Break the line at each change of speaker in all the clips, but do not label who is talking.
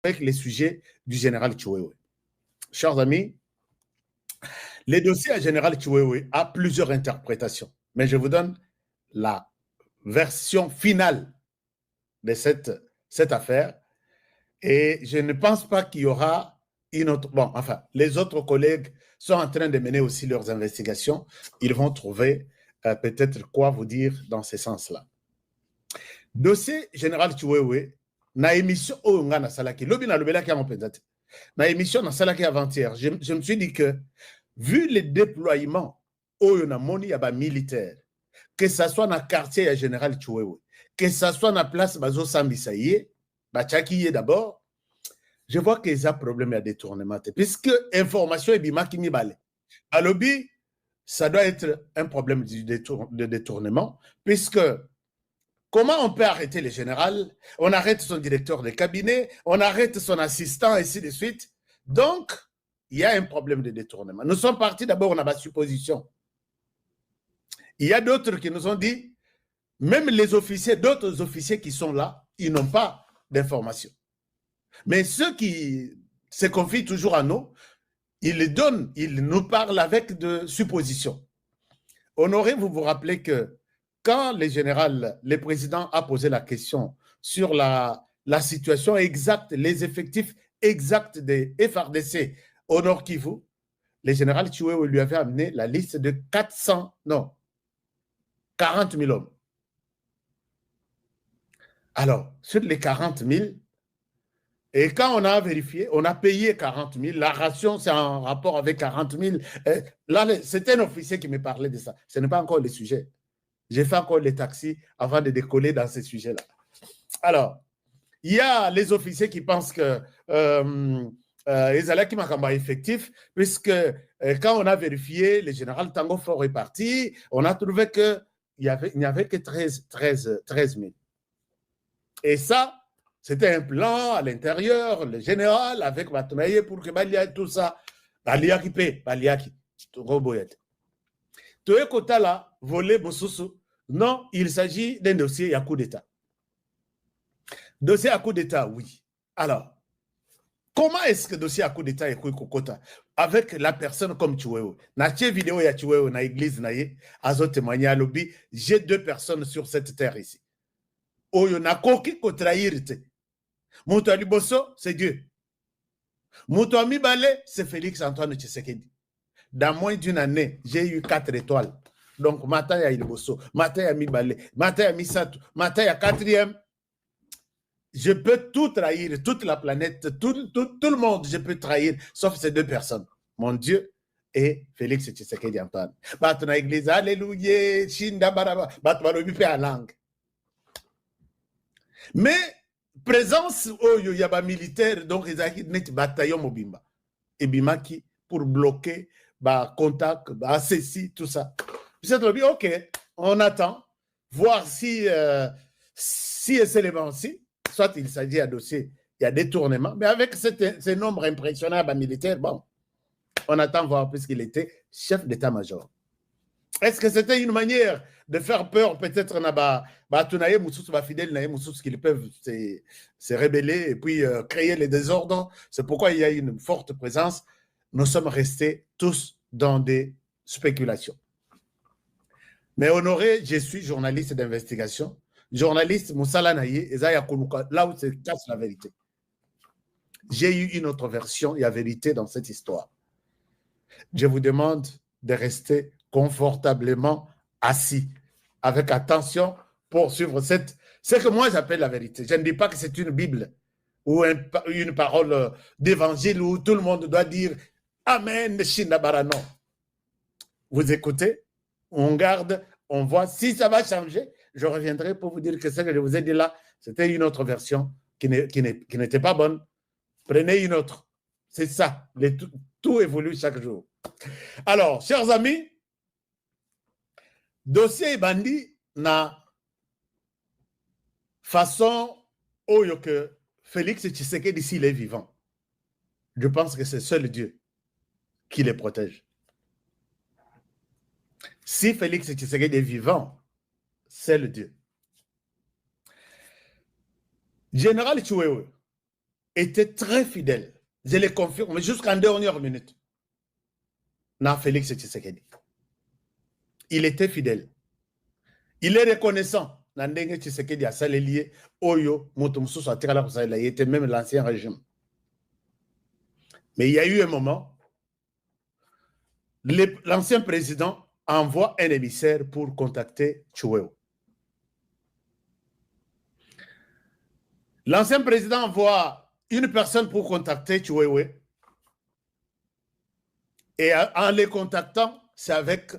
avec les sujets du général Chiwewe. Chers amis, le dossier à général Chiwewe a plusieurs interprétations, mais je vous donne la version finale de cette affaire et je ne pense pas qu'il y aura une autre... Bon, enfin, les autres collègues sont en train de mener aussi leurs investigations. Ils vont trouver peut-être quoi vous dire dans ce sens-là. Dossier général Chiwewe, na émission oyo nga nasalaki lobi na lobelaki yango mpenza te na émission nasalaki avant-hier je me suis dit que vu le déploiement oyo namoni ya bamilitaire que ça soit na quartier ya général Chiwewe que ça soit na place bazosambisa ye batiaki ye d'abord je vois que eza problème ya détournement te puisque information ebimaki mibale alobi ça doit être un problème de détournement puisque comment on peut arrêter le général? On arrête son directeur de cabinet, on arrête son assistant, et ainsi de suite. Donc, il y a un problème de détournement. Nous sommes partis d'abord, on a ma supposition. Il y a d'autres qui nous ont dit, même les officiers, d'autres officiers qui sont là, ils n'ont pas d'informations. Mais ceux qui se confient toujours à nous, ils les donnent, ils nous parlent avec de suppositions. Honoré, vous vous rappelez que quand le président a posé la question sur la situation exacte, les effectifs exacts des FRDC au Nord Kivu, le général Chiwewe lui avait amené la liste de 40 000 hommes. Alors, sur les 40 000, et quand on a vérifié, on a payé 40 000, la ration c'est en rapport avec 40 000. Là, c'est un officier qui me parlait de ça. Ce n'est pas encore le sujet. J'ai fait encore les taxis avant de décoller dans ces sujets-là. Alors, il y a les officiers qui pensent que Ezalaki Makamba est effectif, puisque quand on a vérifié, le général Tango Fort est parti, on a trouvé qu'il n'y avait que 13 000. Et ça, c'était un plan à l'intérieur, le général avec Batunaye pour que Balia tout ça, Baliaki paie, Baliaki, Roboyet. Toye Kotala, volé Bosusu. Non, il s'agit d'un dossier à coup d'État. Dossier à coup d'État, oui. Alors, comment est-ce que dossier à coup d'État est Kokota avec la personne comme Chiwewe? Na tche vidéo ya Chiwewe na église na ye, azo témoigner à lobby, j'ai 2 personnes sur cette terre ici. Oyo na koki ko trahir te. Muto aliboso, c'est Dieu. Muto amibale, c'est Félix Antoine Tshisekedi. Dans moins d'une année, j'ai eu 4 étoiles. Donc, matin, il y a Ilboso, matin, il y a Mibale, matin, il y a Misato, matin, il y a 4e. Je peux tout trahir, toute la planète, tout le monde, je peux trahir, sauf ces 2 personnes. Mon Dieu et Félix Tshisekedi Antoine. Batuna église, alléluia, Shinda Baraba, Batuna à langue. Mais, présence, oh, il y a militaire, donc ils ont net bataillon Mobimba. Et Bimaki, pour bloquer, contact, ceci, tout ça. Puis ok, on attend, voir si ces éléments-ci, soit il s'agit d'un dossier, il y a détournement, mais avec ce nombre impressionnable militaire, bon, on attend voir puisqu'il était chef d'état-major. Est-ce que c'était une manière de faire peur, peut-être, qu'ils peuvent se rebeller et puis créer les désordres? C'est pourquoi il y a une forte présence. Nous sommes restés tous dans des spéculations. Mais Honoré, je suis journaliste d'investigation. Journaliste, Moussala Naye, là où se cache la vérité. J'ai eu une autre version, il y a vérité dans cette histoire. Je vous demande de rester confortablement assis, avec attention pour suivre ce que moi j'appelle la vérité. Je ne dis pas que c'est une Bible ou une parole d'évangile où tout le monde doit dire Amen, Shindabara. Non. Vous écoutez, on garde, on voit. Si ça va changer, je reviendrai pour vous dire que ce que je vous ai dit là, c'était une autre version qui n'était pas bonne. Prenez une autre. C'est ça. Tout évolue chaque jour. Alors, chers amis, dossier Bandi na façon oyo que Félix Tshisekedi s'il est vivant. Je pense que c'est seul Dieu qui les protège. Si Félix Tshisekedi est vivant, c'est le Dieu. Général Chiwewe, était très fidèle. Je le confirme jusqu'en dernière minute. Na Félix Tshisekedi. Il était fidèle. Il est reconnaissant. Nandenge Tshisekedi a salé Oyo, Motomsou, il était même l'ancien régime. Mais il y a eu un moment, l'ancien président envoie un émissaire pour contacter Chiwewe. L'ancien président envoie une personne pour contacter Chiwewe. Et en les contactant, c'est avec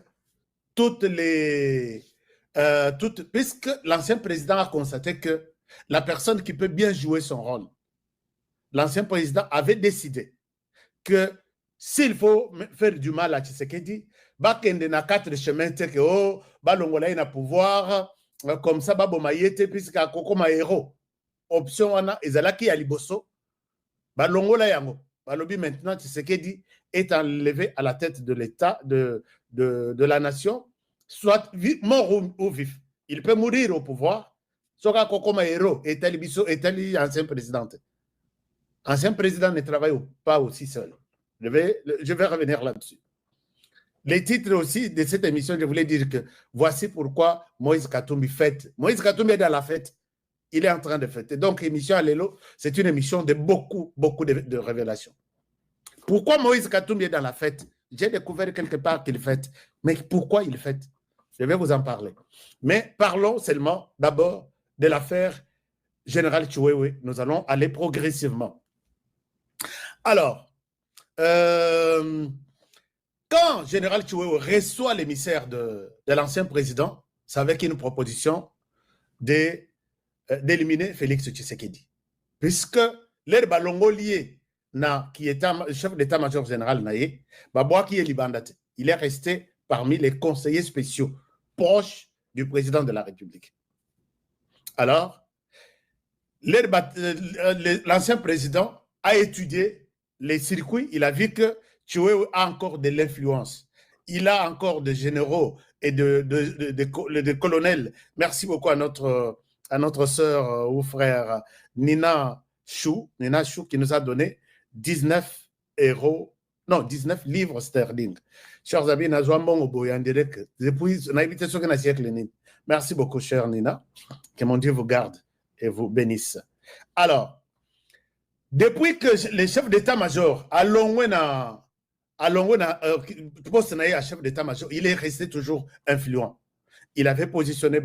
toutes les... puisque l'ancien président a constaté que la personne qui peut bien jouer son rôle, l'ancien président avait décidé que s'il faut faire du mal à Tshisekedi, bakende na 4 chemins que oh balongola ina pouvoir comme ça babomayete puisque akokoma héros option wana ezalaki ya liboso balongola yango balobi maintenant Tshisekedi est enlevé à la tête de l'État de la nation, soit mort ou vif. Il peut mourir au pouvoir. Soka kokoma héros est ancien président. Ancien président ne travaille pas aussi seul. Je vais revenir là-dessus. Les titres aussi de cette émission, je voulais dire que voici pourquoi Moïse Katumbi fête. Moïse Katumbi est dans la fête. Il est en train de fêter. Donc, émission Allélo, c'est une émission de beaucoup de révélations. Pourquoi Moïse Katumbi est dans la fête? J'ai découvert quelque part qu'il fête. Mais pourquoi il fête? Je vais vous en parler. Mais parlons seulement d'abord de l'affaire Général Chiwewe. Nous allons aller progressivement. Alors, quand Général Chiwewe reçoit l'émissaire de l'ancien président, c'est avec une proposition d'éliminer Félix Tshisekedi. Puisque l'air balongolier qui était chef d'état-major général Naye, qui est Libandate, il est resté parmi les conseillers spéciaux proches du président de la République. Alors, l'ancien président a étudié les circuits, il a vu que Chiwewe a encore de l'influence. Il a encore des généraux et de colonels. Merci beaucoup à notre sœur ou frère Nina Chou qui nous a donné 19 livres sterling. Chers amis, merci beaucoup, chère Nina. Que mon Dieu vous garde et vous bénisse. Alors, depuis que le chef d'état-major a poste à chef d'état-major, il est resté toujours influent. Il avait positionné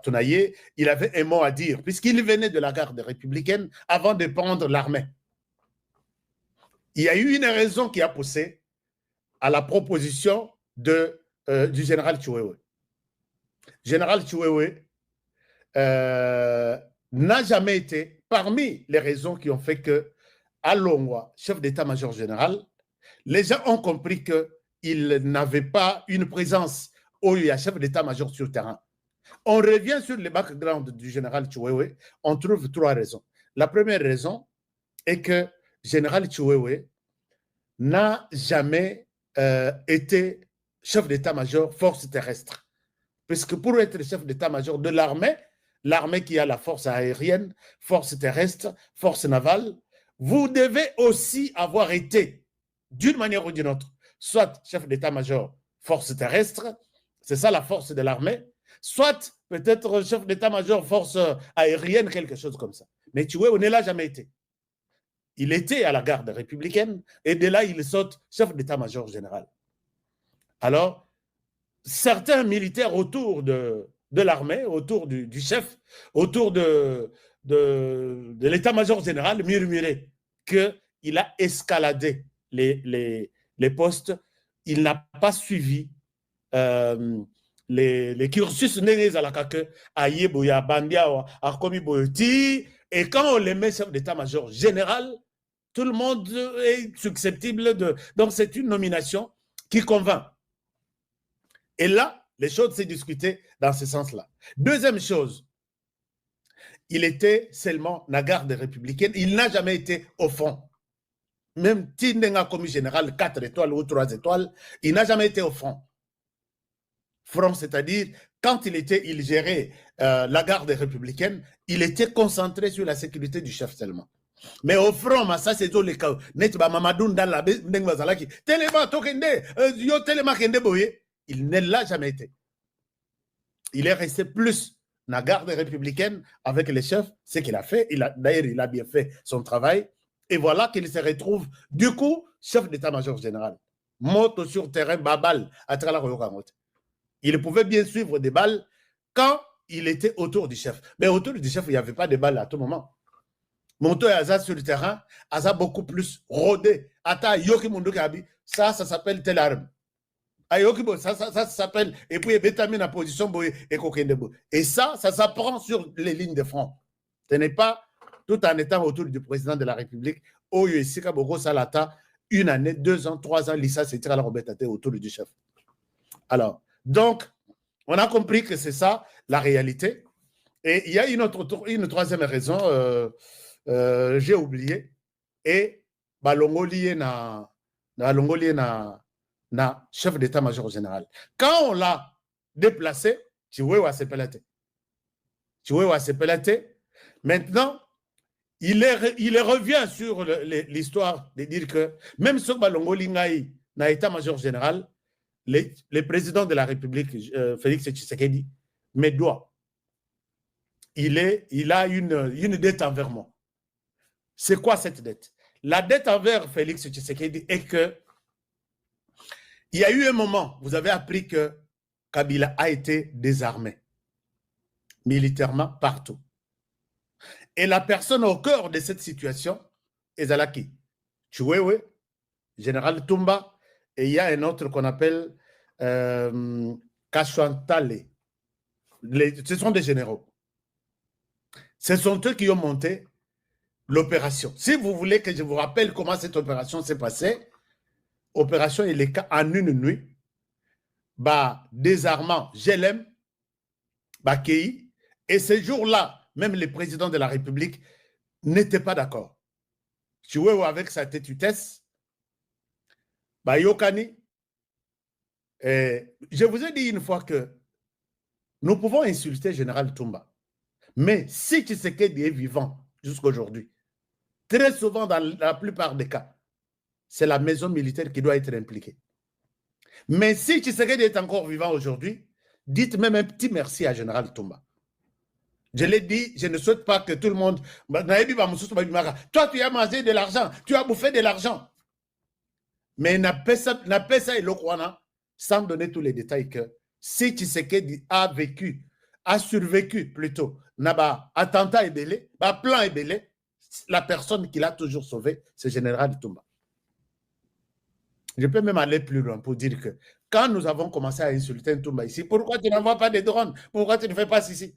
Tonaye, il avait un mot à dire, puisqu'il venait de la garde républicaine avant de prendre l'armée. Il y a eu une raison qui a poussé à la proposition du général Chiwewe. Général Chiwewe n'a jamais été parmi les raisons qui ont fait que Alongwa, chef d'état-major général, les gens ont compris qu'il n'avait pas une présence où il y a chef d'état-major sur le terrain. On revient sur le background du général Chiwewe, on trouve 3 raisons. La première raison est que général Chiwewe n'a jamais été chef d'état-major force terrestre. Puisque pour être chef d'état-major de l'armée, l'armée qui a la force aérienne, force terrestre, force navale, vous devez aussi avoir été, d'une manière ou d'une autre, soit chef d'état-major force terrestre, c'est ça la force de l'armée, soit peut-être chef d'état-major force aérienne, quelque chose comme ça. Mais Chiwewe ne l'a jamais été. Il était à la garde républicaine et de là, il saute chef d'état-major général. Alors, certains militaires autour de l'armée, autour du chef, autour de l'état-major général murmuraient qu'il a escaladé les postes, il n'a pas suivi les cursus nés à la kake, à Yeboya, Bandia, à Komi Boyoti, et quand on les met chef d'état-major général, tout le monde est susceptible de... Donc, c'est une nomination qui convainc. Et là, les choses s'est discutées dans ce sens-là. Deuxième chose, il était seulement la garde républicaine. Il n'a jamais été au front. Même Tindenga commis général 4 étoiles ou 3 étoiles, il n'a jamais été au front. Front, c'est-à-dire, quand il gérait la garde républicaine, il était concentré sur la sécurité du chef seulement. Mais au front, ça c'est tout le cas. Net ba Mamadou dans la ndeng bazalaki. Tellement tokende, yo tellement kende boye. Il ne l'a jamais été. Il est resté plus dans la garde républicaine avec les chefs. Ce qu'il a fait, d'ailleurs, il a bien fait son travail. Et voilà qu'il se retrouve, du coup, chef d'état-major général. Moto sur terrain, babal, à travers la. Il pouvait bien suivre des balles quand il était autour du chef. Mais autour du chef, il n'y avait pas de balles à tout moment. Monto et Aza sur le terrain, Aza beaucoup plus rodé. Ata Yoki Mondo Kabi, ça s'appelle telle arme. Ça s'appelle, et puis bétamine en position, et ça s'apprend sur les lignes de front. Ce n'est pas tout en étant autour du président de la République, une année, 2 ans, 3 ans, Lisa s'est tiré à la Robertate autour du chef. Alors, donc, on a compris que c'est ça, la réalité. Et il y a une troisième raison, j'ai oublié, et Balongoli na chef d'état-major général. Quand on l'a déplacé, maintenant, il revient sur l'histoire de dire que même sur Balongoli na état-major général, le président de la République, Félix Tshisekedi, me doit. Il a une dette envers moi. C'est quoi cette dette? La dette envers Félix Tshisekedi est que il y a eu un moment, vous avez appris que Kabila a été désarmé militairement partout. Et la personne au cœur de cette situation est Zalaki. Chouewe, général Tumba, et il y a un autre qu'on appelle Kachouantale. Ce sont des généraux. Ce sont eux qui ont monté l'opération. Si vous voulez que je vous rappelle comment cette opération s'est passée, opération Eleka en une nuit, désarmant Jelem, Kei, et ce jour-là, même le président de la République n'était pas d'accord. Tu vois, avec sa tétutesse, Yokani, je vous ai dit une fois que nous pouvons insulter le général Tumba, mais si Tshisekedi est vivant jusqu'à aujourd'hui, très souvent dans la plupart des cas, c'est la maison militaire qui doit être impliquée. Mais si Tshisekedi est encore vivant aujourd'hui, dites même un petit merci à général Tumba. Je l'ai dit, je ne souhaite pas que tout le monde... Toi, tu as mangé de l'argent, tu as bouffé de l'argent. Mais n'a pas ça et l'Okwana, sans donner tous les détails que si Tshisekedi a survécu plutôt, n'a attentat et belé, plan et belé, la personne qui l'a toujours sauvé, c'est général Tumba. Je peux même aller plus loin pour dire que quand nous avons commencé à insulter Tumba ici, pourquoi tu n'envoies pas des drones? Pourquoi tu ne fais pas ceci?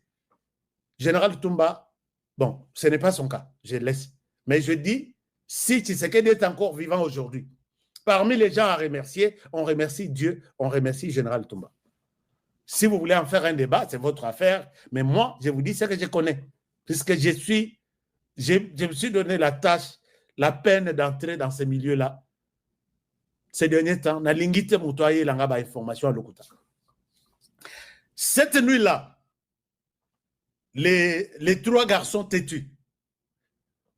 Général Tumba, bon, ce n'est pas son cas, je laisse. Mais je dis, si Tshisekedi est encore vivant aujourd'hui, parmi les gens à remercier, on remercie Dieu, on remercie Général Tumba. Si vous voulez en faire un débat, c'est votre affaire, mais moi, je vous dis ce que je connais, puisque je me suis donné la tâche, la peine d'entrer dans ce milieu-là. Ces derniers temps, na lingite mutoye langa ba information à l'okuta. Cette nuit-là, les 3 garçons têtus,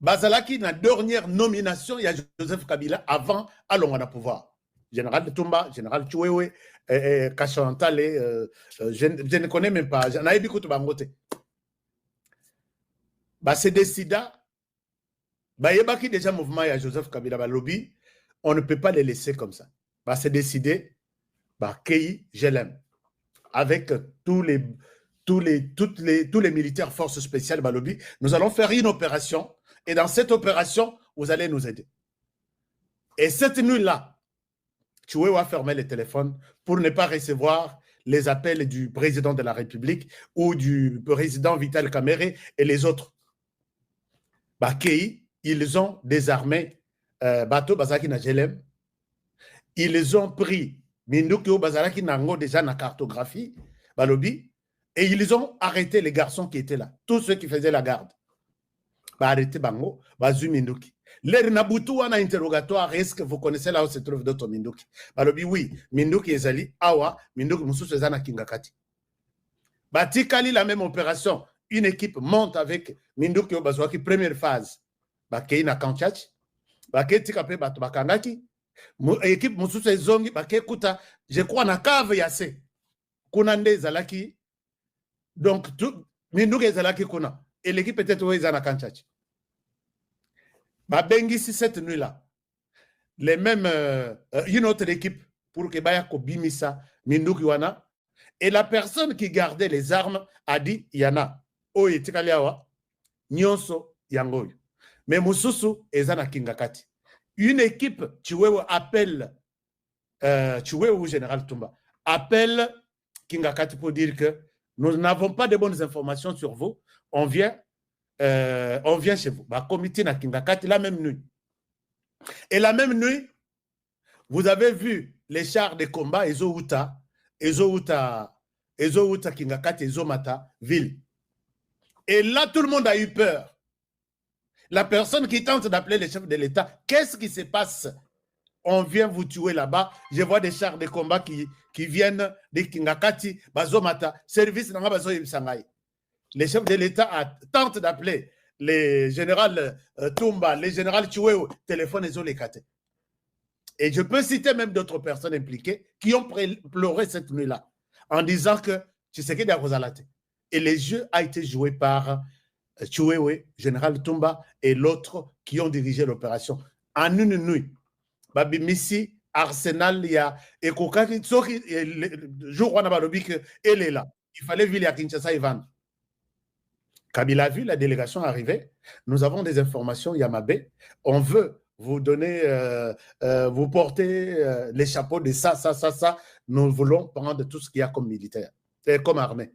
Bazalaki, la dernière nomination, il y a Joseph Kabila avant Alongana pouvoir. Général Tumba, Général Chouewe, Kachantale, je ne connais même pas. J'en ai beaucoup de bangote. C'est décida. Il y a déjà mouvement, il y a Joseph Kabila, lobby. On ne peut pas les laisser comme ça. C'est décidé, Kei, je l'aime. Avec tous les militaires forces spéciales, lobby, nous allons faire une opération. Et dans cette opération, vous allez nous aider. Et cette nuit-là, Choué va fermer les téléphones pour ne pas recevoir les appels du président de la République ou du président Vital Kamerhe et les autres. Kei, ils ont désarmé Bateau Bazaki na Jelem. Ils ont pris Mindukio Bazalaki Nango déjà na cartographie, Balobi, et ils ont arrêté les garçons qui étaient là, tous ceux qui faisaient la garde. Arrêté Bango, Bazu Minduki. L'air Nabutu a un interrogatoire, est-ce que vous connaissez là où se trouve d'autres Minduki? Balobi, oui, Minduki Ezali, Awa, Minduki Moussou Sezana Kingakati. Batikali, la même opération, une équipe monte avec Minduki Obazwaki, première phase. bakei na Kanchachi, bakei tika pe bato bakangaki, équipe mosusu ezongi bakei kuta, je crois na cave ya se. Kuna nde ezalaki, donc minduki ezalaki kuna, et l'équipe peut-être oyo eza na Kanchachi. Babengisi cette nuit-là, les mêmes, une autre équipe pour que baya kobimisa minduki wana, et la personne qui gardait les armes a dit, il y en a, oyo etikali awa, nyonso yangoyo. Mais mususu ezana kingakati. Une équipe, Chiwewe appelle, Chiwewe Général Tumba, appelle Kingakati pour dire que nous n'avons pas de bonnes informations sur vous, on vient chez vous. Bah, comité na Kingakati la même nuit. Et la même nuit, vous avez vu les chars de combat, Ezouta, Kingakati, Ezomata, ville. Et là, tout le monde a eu peur. La personne qui tente d'appeler le chef de l'État, qu'est-ce qui se passe? On vient vous tuer là-bas. Je vois des chars de combat qui viennent de Kingakati, Bazomata, service dans Bazo Sangai. Le chef de l'État tente d'appeler le général Tumba, le général Chiwewe, téléphone et Zolekate. Et je peux citer même d'autres personnes impliquées qui ont pleuré cette nuit-là en disant que Tshisekedi a Rosalate. Et le jeu a été joué par Chiwewe, général Tumba et l'autre qui ont dirigé l'opération. En une nuit, Babi Missi, Arsenal, il y a Ekokaki, le jour où on a dit qu'elle est là. Il fallait venir à Kinshasa et vendre. Kabila a vu la délégation arriver. Nous avons des informations, Yamabé. On veut vous donner, vous porter les chapeaux de ça. Nous voulons prendre tout ce qu'il y a comme militaire, comme armée.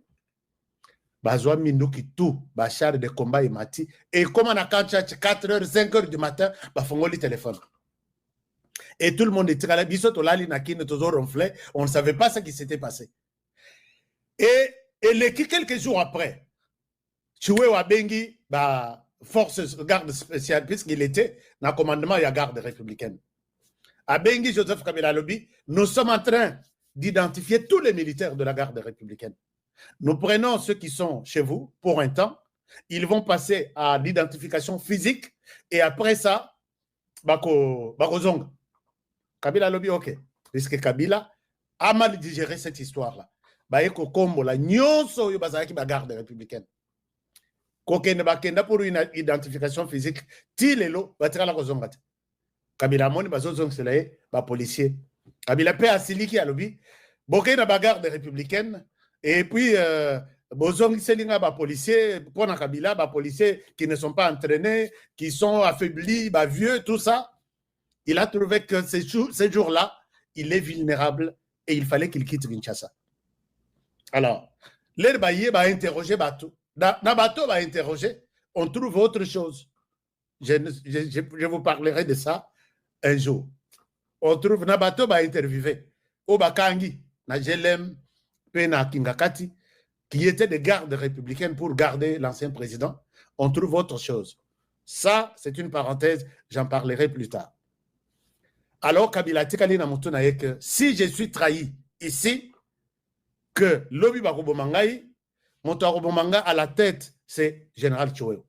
Bazwa Minduki tout, char de combat et mati. Et comme on a 4h, 5h du matin, fongo le téléphone. Et tout le monde était là, on ne savait pas ce qui s'était passé. Et quelques jours après, Chiwewe Abengi, force garde spéciale, puisqu'il était dans le commandement de la garde républicaine. Abengi Joseph Kabila Lobi, nous sommes en train d'identifier tous les militaires de la garde républicaine. Nous prenons ceux qui sont chez vous pour un temps. Ils vont passer à l'identification physique et après ça, Bako Zong. Kabila Lobi, ok. Puisque Kabila a mal digéré cette histoire-là. Baeko Kombo, la nyonso yo bazaki ba garde républicaine. Kokende bakenda pour une identification physique. Tilelo, batira la Kozongate. Kabila Moni, Bazozong Selaye, ba policier. Kabila Pe Asiliki à Lobi. Bokena ba garde républicaine. Et puis, Bozong Selinga, policiers, pour Kabila, policiers qui ne sont pas entraînés, qui sont affaiblis, vieux, tout ça. Il a trouvé que ces jours-là, il est vulnérable et il fallait qu'il quitte Kinshasa. Alors, l'air baillé va interroger Bato. Nabato va interroger, on trouve autre chose. Je vous parlerai de ça un jour. On trouve Nabato va interviewer. Obakangi, Najelem, Pena Kingakati, qui étaient des gardes républicaines pour garder l'ancien président, on trouve autre chose. Ça, c'est une parenthèse, j'en parlerai plus tard. Alors, Kabila Tikali Namutunaye que si je suis trahi ici, que Lobi Barubomangaï, Montarobomanga à la tête, c'est Général Chiwewe.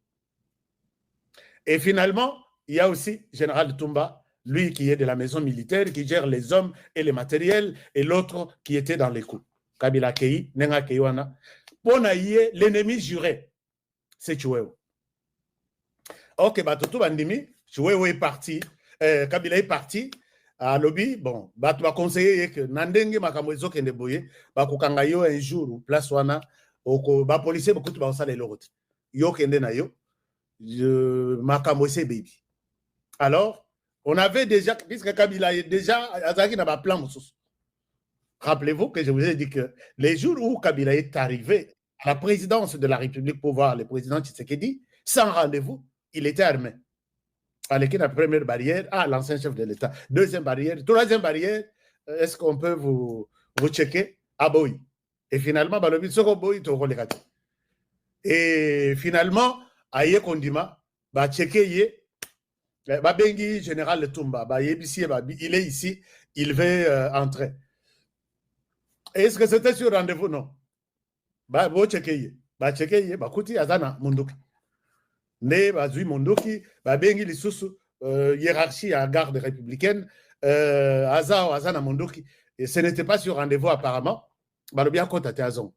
Et finalement, il y a aussi Général Tumba, lui qui est de la maison militaire, qui gère les hommes et les matériels, et l'autre qui était dans les coups. Kabila Kei, Nenga Keiwana. Ponaïe, l'ennemi juré, c'est Chiwewe. Ok, Batutu Bandimi, Chiwewe est parti, Kabila est parti, à Lobby, bon, Batu va conseiller que Nandenge Makamwezo Kendeboye, Bakukangayo un jour, ou place Wana, ba policier beaucoup de ça les l'autre. Yo Kende na yo, Makamwese baby. Alors, on avait déjà, puisque Kabila est déjà, Azaki n'a pas plan Moussous. Rappelez-vous que je vous ai dit que les jours où Kabila est arrivé à la présidence de la République pour voir le président Tshisekedi, sans rendez-vous, il était armé. Avec la première barrière, l'ancien chef de l'État. Deuxième barrière. Troisième barrière, est-ce qu'on peut vous checker? Ah, oui. Et finalement, et finalement, Aye Kondima, checker, Bengi général Tumba, il est ici, il veut entrer. Est-ce que c'était sur rendez-vous? Non. Checker, Kouti Azana Munduki. Ne bazui mondoki, babengi lisusu hiérarchie à garde républicaine, Azana mondoki. Et ce n'était pas sur rendez-vous apparemment. Balobia kontate Azong.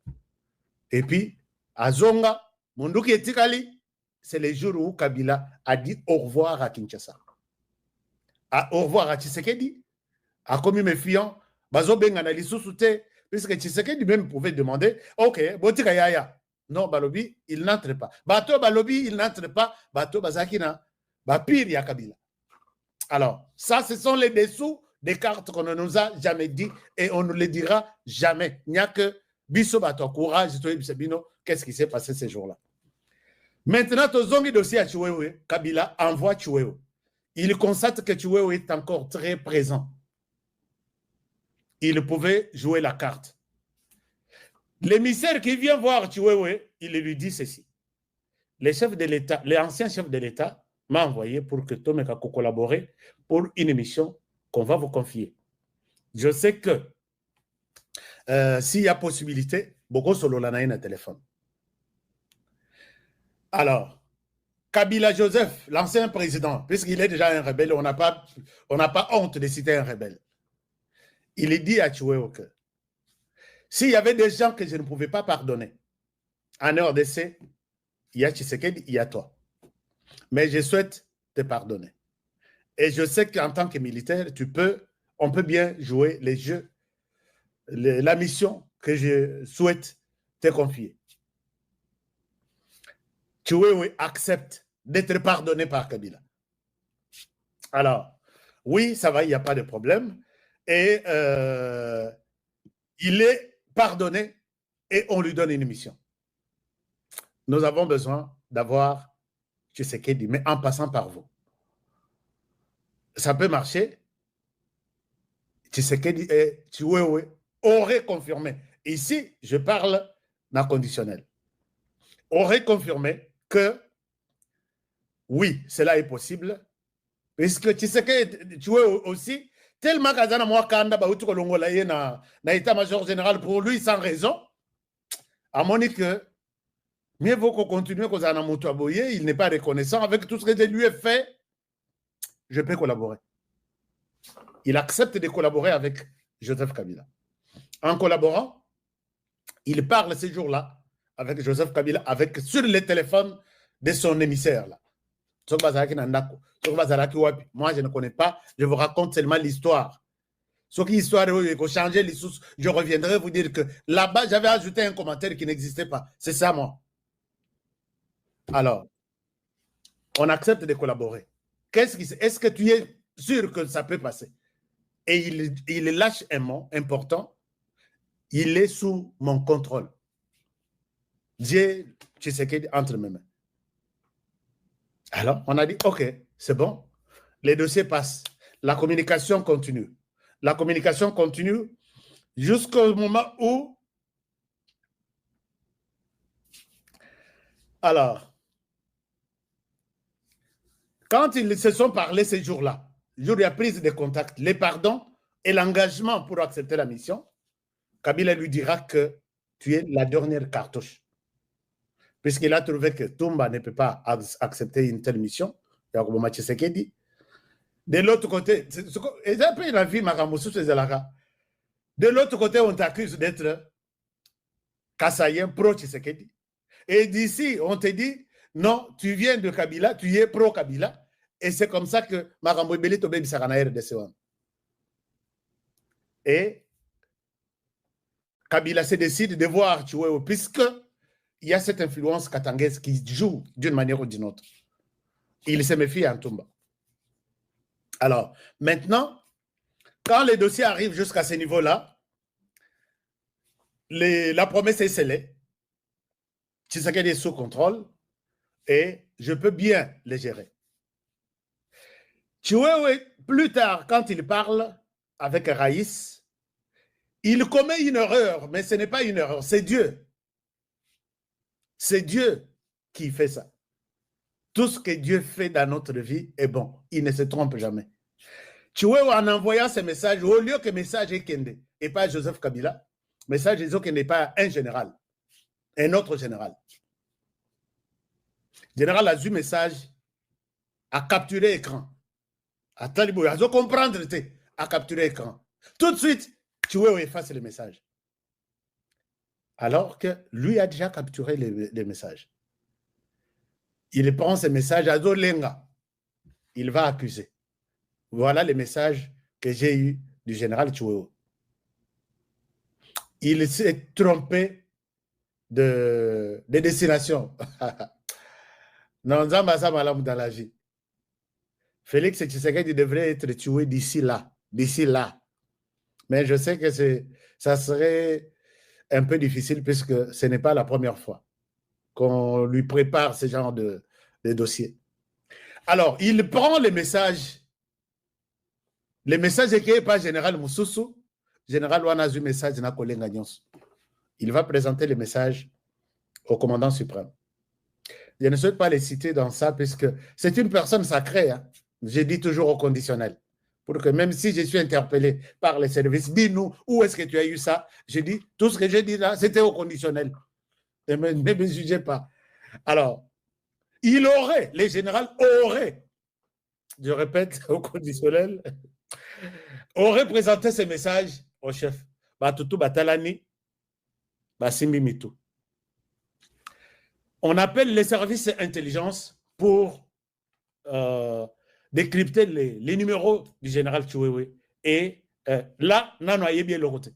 Et puis, Azonga, mondoki etikali, c'est le jour où Kabila a dit au revoir à Kinshasa. Au revoir à Tshisekedi, a commis mes fiants, bazo bengana lisusu te, puisque Tshisekedi même pouvait demander, ok, botika yaya. Non, Balobi, il n'entre pas. Bato Balobi, il n'entre pas. Bato Bazakina, Bapir ya Kabila. Alors, ça, ce sont les dessous des cartes qu'on ne nous a jamais dit et on ne les dira jamais. Il n'y a que Bisso Bato, courage, qu'est-ce qui s'est passé ces jours-là. Maintenant, Tozongi dossier à Chiwewe, Kabila envoie Chiwewe. Il constate que Chiwewe est encore très présent. Il pouvait jouer la carte. L'émissaire qui vient voir Chiwewe, il lui dit ceci. Les chefs de l'État, les anciens chefs de l'État m'ont envoyé pour que Tomeka collabore pour une émission qu'on va vous confier. Je sais que s'il y a possibilité, beaucoup solo la un téléphone. Alors, Kabila Joseph, l'ancien président, puisqu'il est déjà un rebelle, on n'a pas honte de citer un rebelle. Il dit à Chiwewe que s'il y avait des gens que je ne pouvais pas pardonner, en RDC, il y a Tshisekedi, il y a toi. Mais je souhaite te pardonner. Et je sais qu'en tant que militaire, on peut bien jouer les jeux, la mission que je souhaite te confier. Chiwewe accepte d'être pardonné par Kabila. Alors, oui, ça va, il n'y a pas de problème. Et il est pardonné et on lui donne une mission. Nous avons besoin d'avoir Tshisekedi, mais en passant par vous. Ça peut marcher. Tshisekedi et Chiwewe auraient confirmé. Ici, je parle dans conditionnel. Aurait confirmé que oui, cela est possible, puisque Tshisekedi, Chiwewe aussi, tellement qu'Azana Mwakanda, na état-major général pour lui sans raison, à mon avis que mieux vaut qu'on continue qu'on a Moutouaboye, il n'est pas reconnaissant. Avec tout ce que je lui ai fait, je peux collaborer. Il accepte de collaborer avec Joseph Kabila. En collaborant, il parle ces jours-là avec Joseph Kabila sur le téléphone de son émissaire. Là. Moi, je ne connais pas. Je vous raconte seulement l'histoire. Ce qui histoire, il faut changer les sources. Je reviendrai vous dire que là-bas, j'avais ajouté un commentaire qui n'existait pas. C'est ça, moi. Alors, on accepte de collaborer. Est-ce que tu es sûr que ça peut passer? Et il lâche un mot important. Il est sous mon contrôle. Dieu, Tshisekedi entre mes mains. Alors, on a dit, OK, c'est bon. Les dossiers passent. La communication continue. La communication continue jusqu'au moment où... Alors, quand ils se sont parlé ces jours-là, jour de la prise de contact, les pardons et l'engagement pour accepter la mission, Kabila lui dira que tu es la dernière cartouche. Puisqu'il a trouvé que Toumba ne peut pas accepter une telle mission, de l'autre côté, de l'autre côté, on t'accuse d'être Kassayen pro-Tshisekedi. Et d'ici, on te dit, non, tu viens de Kabila, tu es pro-Kabila, et c'est comme ça que Marambo Beli Tobé Bissarana RDC. Et Kabila se décide de voir Chiwewe, puisque il y a cette influence katangaise qui joue d'une manière ou d'une autre. Il se méfie en Toumba. Alors, maintenant, quand les dossiers arrivent jusqu'à ce niveau-là, la promesse est scellée. Tshisekedi est sous contrôle et je peux bien les gérer. Chiwewe, plus tard, quand il parle avec Raïs, il commet une erreur, mais ce n'est pas une erreur, c'est Dieu. C'est Dieu qui fait ça. Tout ce que Dieu fait dans notre vie est bon. Il ne se trompe jamais. Chiwewe, en envoyant ce message, au lieu que le message est Kende et pas Joseph Kabila, le message est Kende n'est pas un général, un autre général. Général Azu message a capturé écran. À Talibo, il a comprendre, a capturé écran. Tout de suite, Chiwewe efface le message. Alors que lui a déjà capturé les messages. Il prend ces messages à Zolenga. Il va accuser. Voilà les messages que j'ai eus du général Chiwewe. Il s'est trompé de destination. Non, dans la vie. Félix Tshisekedi devrait être tué d'ici là. D'ici là. Mais je sais que ça serait un peu difficile puisque ce n'est pas la première fois qu'on lui prépare ce genre de dossier. Alors, il prend les messages écrits par Général Moussoussou. Général Wanazu message na Kolenga Nyonso. Il va présenter les messages au commandant suprême. Je ne souhaite pas les citer dans ça puisque c'est une personne sacrée. Hein. Je dis toujours au conditionnel. Pour que même si je suis interpellé par les services, dis-nous où est-ce que tu as eu ça. Je dis, tout ce que j'ai dit là, c'était au conditionnel. Ne me jugez pas. Alors, les généraux auraient, je répète, au conditionnel, auraient présenté ces messages au chef. Batutu Batalani, Basimbi Mitou. On appelle les services intelligence pour décrypter les numéros du général Chiwewe. Et là, non, il y a bien le côté.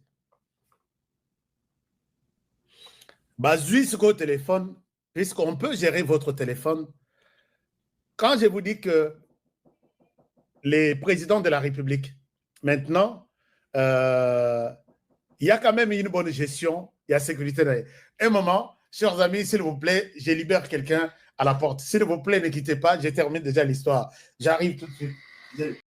Bazui sur le téléphone, puisqu'on peut gérer votre téléphone. Quand je vous dis que les présidents de la République, maintenant, il y a quand même une bonne gestion, il y a sécurité. Un moment, chers amis, s'il vous plaît, je libère quelqu'un à la porte. S'il vous plaît, ne quittez pas, je termine déjà l'histoire. J'arrive tout de suite.